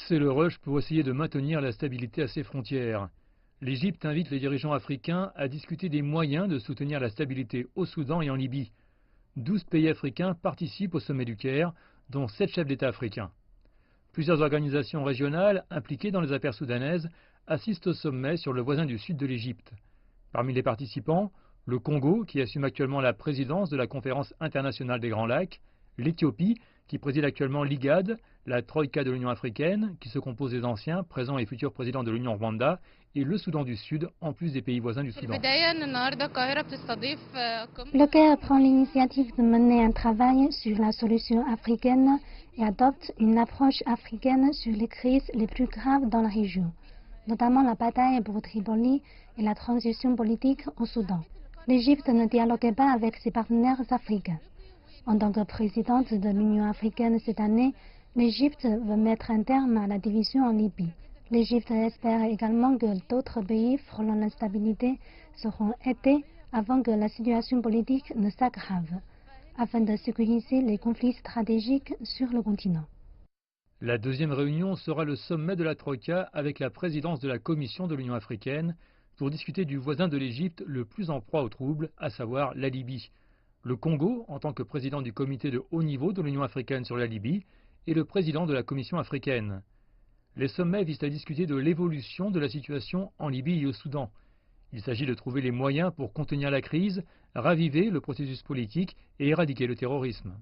C'est le rush pour essayer de maintenir la stabilité à ses frontières. L'Égypte invite les dirigeants africains à discuter des moyens de soutenir la stabilité au Soudan et en Libye. 12 pays africains participent au sommet du Caire, dont 7 chefs d'État africains. Plusieurs organisations régionales impliquées dans les affaires soudanaises assistent au sommet sur le voisin du sud de l'Égypte. Parmi les participants, le Congo, qui assume actuellement la présidence de la Conférence internationale des Grands Lacs, l'Éthiopie, qui préside actuellement l'IGAD, la Troïka de l'Union africaine, qui se compose des anciens, présents et futurs présidents de l'Union Rwanda, et le Soudan du Sud, en plus des pays voisins du Soudan. Le Caire prend l'initiative de mener un travail sur la solution africaine et adopte une approche africaine sur les crises les plus graves dans la région, notamment la bataille pour Tripoli et la transition politique au Soudan. L'Égypte ne dialoguait pas avec ses partenaires africains. En tant que présidente de l'Union africaine cette année, l'Égypte veut mettre un terme à la division en Libye. L'Égypte espère également que d'autres pays frôlant l'instabilité seront aidés avant que la situation politique ne s'aggrave, afin de sécuriser les conflits stratégiques sur le continent. La deuxième réunion sera le sommet de la Troïka avec la présidence de la Commission de l'Union africaine pour discuter du voisin de l'Égypte le plus en proie aux troubles, à savoir la Libye. Le Congo, en tant que président du comité de haut niveau de l'Union africaine sur la Libye, et le président de la Commission africaine. Les sommets visent à discuter de l'évolution de la situation en Libye et au Soudan. Il s'agit de trouver les moyens pour contenir la crise, raviver le processus politique et éradiquer le terrorisme.